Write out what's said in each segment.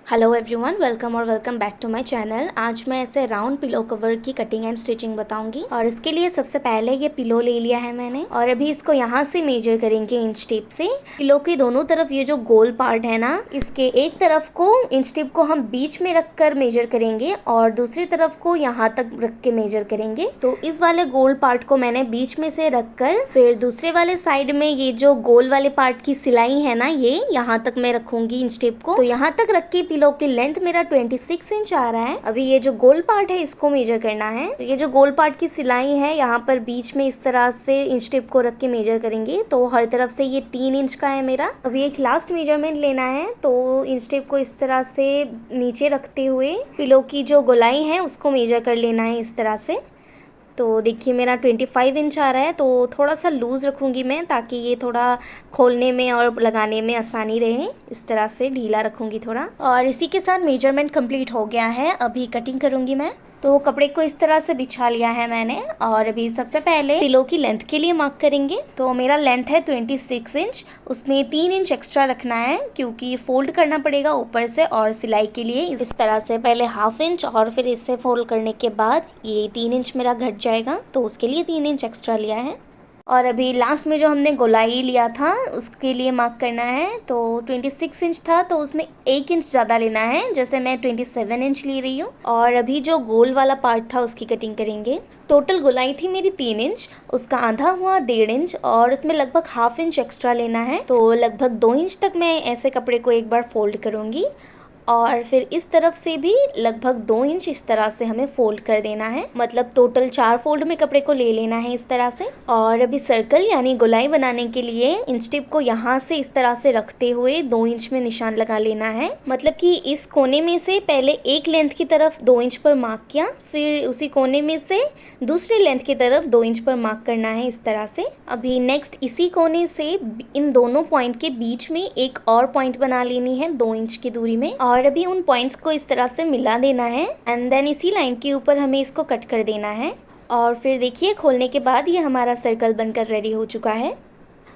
Hello everyone, welcome और welcome back to my channel. आज मैं ऐसे राउंड पिलो कवर की कटिंग एंड स्टिचिंग बताऊंगी। और इसके लिए सबसे पहले ये पिलो ले लिया है मैंने और अभी इसको यहाँ से मेजर करेंगे इंच टेप से। पिलो के दोनों तरफ ये जो गोल पार्ट है ना, इसके एक तरफ को इंच टेप को हम बीच में रख कर मेजर करेंगे और दूसरी तरफ को यहाँ तक रख के मेजर करेंगे। तो इस वाले गोल पार्ट को मैंने बीच में से रख कर फिर दूसरे वाले साइड में ये जो गोल वाले पार्ट की सिलाई है ना, ये यहाँ तक मैं रखूंगी इंच टेप को। तो यहाँ तक रख के पिलो की लेंथ मेरा 26 इंच आ रहा है। अभी ये जो गोल पार्ट है इसको मेजर करना है। तो ये जो गोल पार्ट की सिलाई है यहाँ पर बीच में इस तरह से इंच टेप को रख के मेजर करेंगे। तो हर तरफ से ये 3 इंच का है मेरा। अभी एक लास्ट मेजरमेंट लेना है, तो इंच टेप को इस तरह से नीचे रखते हुए पिलो की जो गोलाई है उसको मेजर कर लेना है इस तरह से। तो देखिए मेरा 25 इंच आ रहा है, तो थोड़ा सा लूज़ रखूँगी मैं ताकि ये थोड़ा खोलने में और लगाने में आसानी रहे। इस तरह से ढीला रखूँगी थोड़ा। और इसी के साथ मेजरमेंट कंप्लीट हो गया है। अभी कटिंग करूँगी मैं। तो कपड़े को इस तरह से बिछा लिया है मैंने और अभी सबसे पहले पिलो की लेंथ के लिए मार्क करेंगे। तो मेरा लेंथ है 26 इंच, उसमें 3 इंच एक्स्ट्रा रखना है क्योंकि फोल्ड करना पड़ेगा ऊपर से और सिलाई के लिए। इस तरह से पहले हाफ इंच और फिर इससे फोल्ड करने के बाद ये 3 इंच मेरा घट जाएगा, तो उसके लिए 3 इंच एक्स्ट्रा लिया है। और अभी लास्ट में जो हमने गोलाई लिया था उसके लिए मार्क करना है। तो 26 इंच था तो उसमें 1 इंच ज़्यादा लेना है, जैसे मैं 27 इंच ले रही हूँ। और अभी जो गोल वाला पार्ट था उसकी कटिंग करेंगे। टोटल गोलाई थी मेरी 3 इंच, उसका आधा हुआ 1.5 इंच और उसमें लगभग हाफ इंच एक्स्ट्रा लेना है। तो लगभग 2 इंच तक मैं ऐसे कपड़े को एक बार फोल्ड करूँगी और फिर इस तरफ से भी लगभग 2 इंच इस तरह से हमें फोल्ड कर देना है। मतलब टोटल 4 फोल्ड में कपड़े को ले लेना है इस तरह से। और अभी सर्कल यानी गोलाई बनाने के लिए इंच टिप को यहाँ से इस तरह से रखते हुए 2 इंच में निशान लगा लेना है। मतलब कि इस कोने में से पहले एक लेंथ की तरफ 2 इंच पर मार्क किया, फिर उसी कोने में से दूसरे लेंथ की तरफ 2 इंच पर मार्क करना है इस तरह से। अभी नेक्स्ट इसी कोने से इन दोनों पॉइंट के बीच में एक और पॉइंट बना लेनी है 2 इंच की दूरी में। और अभी उन पॉइंट्स को इस तरह से मिला देना है एंड देन इसी लाइन के ऊपर हमें इसको कट कर देना है। और फिर देखिए खोलने के बाद ये हमारा सर्कल बनकर रेडी हो चुका है।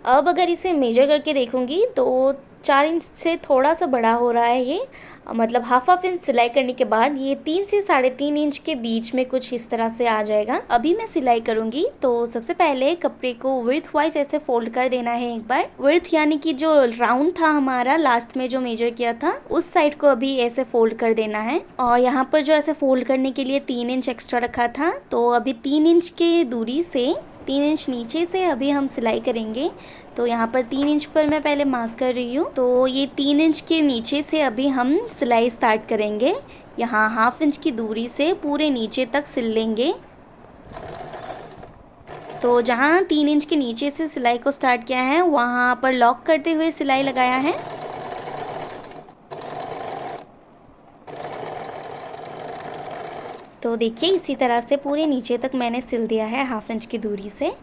अब अगर इसे मेजर करके देखूंगी तो 4 इंच से थोड़ा सा बड़ा हो रहा है ये। मतलब हाफ इंच सिलाई करने के बाद ये 3 से 3.5 इंच के बीच में कुछ इस तरह से आ जाएगा। अभी मैं सिलाई करूंगी। तो सबसे पहले कपड़े को विड्थ वाइज ऐसे फोल्ड कर देना है एक बार। विड्थ यानी कि जो राउंड था हमारा लास्ट में जो मेजर किया था उस साइड को अभी ऐसे फोल्ड कर देना है। और यहाँ पर जो ऐसे फोल्ड करने के लिए 3 इंच एक्स्ट्रा रखा था, तो अभी 3 इंच के दूरी से 3 इंच नीचे से अभी हम सिलाई करेंगे। तो यहाँ पर 3 इंच पर मैं पहले मार्क कर रही हूँ। तो ये 3 इंच के नीचे से अभी हम सिलाई स्टार्ट करेंगे। यहाँ हाफ इंच की दूरी से पूरे नीचे तक सिल लेंगे। तो जहाँ 3 इंच के नीचे से सिलाई को स्टार्ट किया है वहाँ पर लॉक करते हुए सिलाई लगाया है। तो देखिए इसी तरह से पूरे नीचे तक मैंने सिल दिया है हाफ इंच की दूरी से।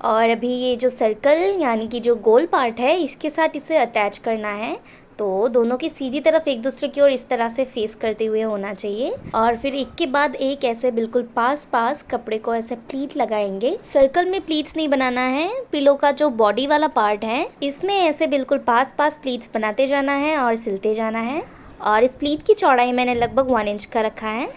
और अभी ये जो सर्कल यानी कि जो गोल पार्ट है इसके साथ इसे अटैच करना है। तो दोनों की सीधी तरफ एक दूसरे की ओर इस तरह से फेस करते हुए होना चाहिए। और फिर एक के बाद एक ऐसे बिल्कुल पास कपड़े को ऐसे प्लीट लगाएंगे। सर्कल में प्लीट्स नहीं बनाना है, पिलो का जो बॉडी वाला पार्ट है इसमें ऐसे बिल्कुल पास प्लीट्स बनाते जाना है और सिलते जाना है। और इस प्लीट की चौड़ाई मैंने लगभग 1 इंच का रखा है।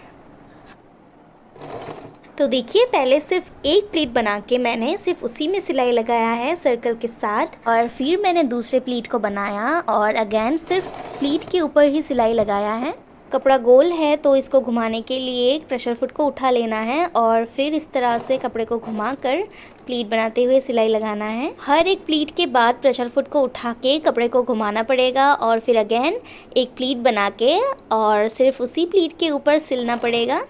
तो देखिए पहले सिर्फ एक प्लीट बना के मैंने सिर्फ उसी में सिलाई लगाया है सर्कल के साथ। और फिर मैंने दूसरे प्लीट को बनाया और अगेन सिर्फ प्लीट के ऊपर ही सिलाई लगाया है। कपड़ा गोल है तो इसको घुमाने के लिए एक प्रेशर फुट को उठा लेना है और फिर इस तरह से कपड़े को घुमाकर प्लीट बनाते हुए सिलाई लगाना है। हर एक प्लीट के बाद प्रेशर फुट को उठा के कपड़े को घुमाना पड़ेगा और फिर अगेन एक प्लीट बना के और सिर्फ उसी प्लीट के ऊपर सिलना पड़ेगा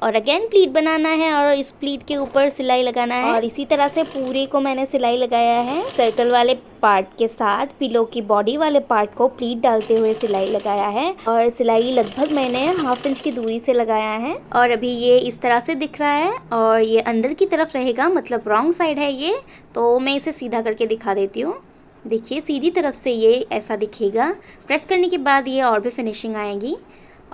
और अगेन प्लीट बनाना है और इस प्लीट के ऊपर सिलाई लगाना है। और इसी तरह से पूरे को मैंने सिलाई लगाया है। सर्कल वाले पार्ट के साथ पिलो की बॉडी वाले पार्ट को प्लीट डालते हुए सिलाई लगाया है और सिलाई लगभग मैंने हाफ इंच की दूरी से लगाया है। और अभी ये इस तरह से दिख रहा है और ये अंदर की तरफ रहेगा, मतलब रॉन्ग साइड है ये। तो मैं इसे सीधा करके दिखा देती हूँ। देखिए सीधी तरफ से ये ऐसा दिखेगा। प्रेस करने के बाद ये और भी फिनिशिंग आएगी।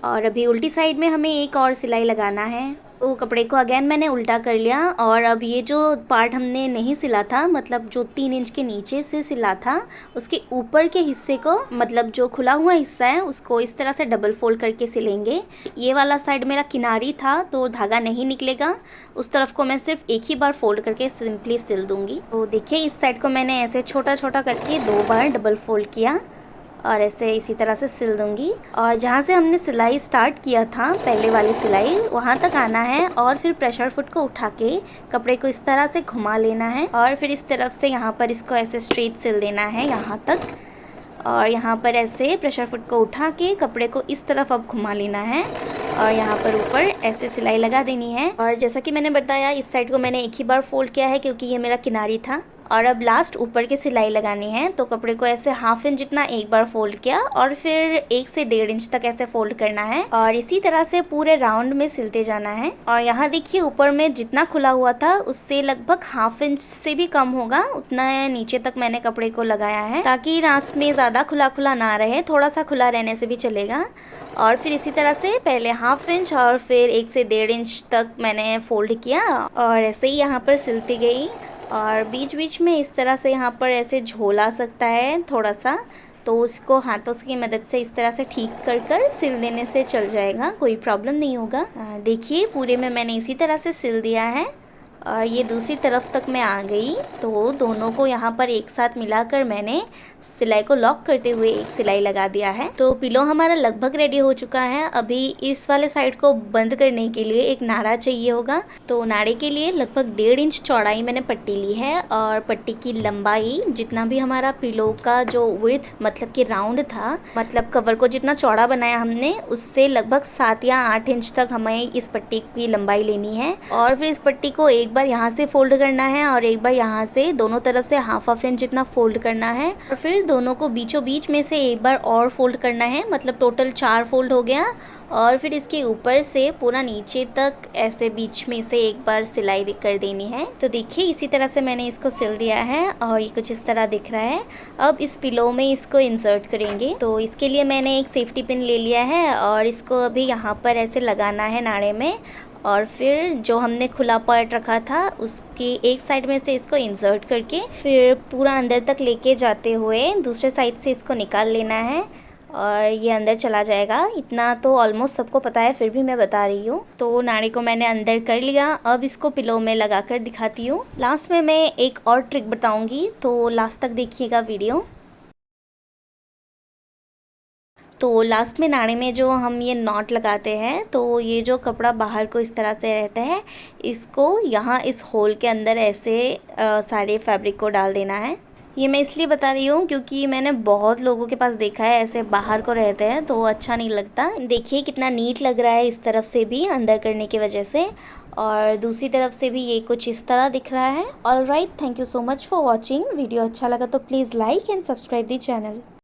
और अभी उल्टी साइड में हमें एक और सिलाई लगाना है। तो कपड़े को अगेन मैंने उल्टा कर लिया और अब ये जो पार्ट हमने नहीं सिला था, मतलब जो 3 इंच के नीचे से सिला था, उसके ऊपर के हिस्से को, मतलब जो खुला हुआ हिस्सा है उसको इस तरह से डबल फोल्ड करके सिलेंगे। ये वाला साइड मेरा किनारी था तो धागा नहीं निकलेगा, उस तरफ को मैं सिर्फ एक ही बार फोल्ड करके सिंपली सिल दूंगी। तो देखिए इस साइड को मैंने ऐसे छोटा छोटा करके 2 बार डबल फोल्ड किया और ऐसे इसी तरह से सिल दूंगी। और जहाँ से हमने सिलाई स्टार्ट किया था, पहले वाली सिलाई, वहाँ तक आना है और फिर प्रेशर फुट को उठा के कपड़े को इस तरह से घुमा लेना है और फिर इस तरफ से यहाँ पर इसको ऐसे स्ट्रेट सिल देना है यहाँ तक। और यहाँ पर ऐसे प्रेशर फुट को उठा के कपड़े को इस तरफ अब घुमा लेना है और यहाँ पर ऊपर ऐसे सिलाई लगा देनी है। और जैसा कि मैंने बताया इस साइड को मैंने एक ही बार फोल्ड किया है क्योंकि ये मेरा किनारी था। और अब लास्ट ऊपर की सिलाई लगानी है, तो कपड़े को ऐसे 1/2 इंच जितना एक बार फोल्ड किया और फिर 1 से 1.5 इंच तक ऐसे फोल्ड करना है और इसी तरह से पूरे राउंड में सिलते जाना है। और यहाँ देखिए ऊपर में जितना खुला हुआ था उससे लगभग 1/2 इंच से भी कम होगा, उतना नीचे तक मैंने कपड़े को लगाया है ताकि रास में ज़्यादा खुला खुला ना रहे, थोड़ा सा खुला रहने से भी चलेगा। और फिर इसी तरह से पहले 1/2 इंच और फिर 1 से 1.5 इंच तक मैंने फोल्ड किया और ऐसे ही यहाँ पर सिलती गई। और बीच बीच में इस तरह से यहाँ पर ऐसे झोल आ सकता है थोड़ा सा, तो उसको हाथों की मदद से इस तरह से ठीक कर सिल देने से चल जाएगा, कोई प्रॉब्लम नहीं होगा। देखिए पूरे में मैंने इसी तरह से सिल दिया है और ये दूसरी तरफ तक मैं आ गई। तो दोनों को यहाँ पर एक साथ मिलाकर मैंने सिलाई को लॉक करते हुए एक सिलाई लगा दिया है। तो पिलो हमारा लगभग रेडी हो चुका है। अभी इस वाले साइड को बंद करने के लिए एक नाड़ा चाहिए होगा, तो नाड़े के लिए लगभग 1.5 इंच चौड़ाई मैंने पट्टी ली है और पट्टी की लंबाई जितना भी हमारा पिलो का जो विड्थ मतलब कि राउंड था, मतलब कवर को जितना चौड़ा बनाया हमने उससे लगभग 7 या 8 इंच तक हमें इस पट्टी की लंबाई लेनी है। और फिर इस पट्टी को एक बार यहाँ से फोल्ड करना है और एक बार यहाँ से, दोनों तरफ से 1/2 इंच जितना फोल्ड करना है और फिर दोनों को बीचों बीच में से एक बार और फोल्ड करना है, मतलब टोटल 4 फोल्ड हो गया। और फिर इसके ऊपर से पूरा नीचे तक ऐसे बीच में से एक बार सिलाई कर देनी है। तो देखिए इसी तरह से मैंने इसको सिल दिया है और ये कुछ इस तरह दिख रहा है। अब इस पिलो में इसको इंसर्ट करेंगे, तो इसके लिए मैंने एक सेफ्टी पिन ले लिया है और इसको अभी यहाँ पर ऐसे लगाना है नाड़े में और फिर जो हमने खुला पार्ट रखा था उसकी एक साइड में से इसको इंसर्ट करके फिर पूरा अंदर तक लेके जाते हुए दूसरे साइड से इसको निकाल लेना है और ये अंदर चला जाएगा। इतना तो ऑलमोस्ट सबको पता है, फिर भी मैं बता रही हूँ। तो नाड़ी को मैंने अंदर कर लिया, अब इसको पिलो में लगा कर दिखाती हूँ। लास्ट में मैं एक और ट्रिक बताऊँगी, तो लास्ट तक देखिएगा वीडियो। तो लास्ट में नाड़े में जो हम ये नॉट लगाते हैं, तो ये जो कपड़ा बाहर को इस तरह से रहता है, इसको यहाँ इस होल के अंदर ऐसे सारे फैब्रिक को डाल देना है। ये मैं इसलिए बता रही हूँ क्योंकि मैंने बहुत लोगों के पास देखा है ऐसे बाहर को रहते हैं तो अच्छा नहीं लगता। देखिए कितना नीट लग रहा है इस तरफ से भी अंदर करने की वजह से, और दूसरी तरफ से भी ये कुछ इस तरह दिख रहा है। Alright, thank you so much for watching. Video अच्छा लगा तो please like and subscribe the channel.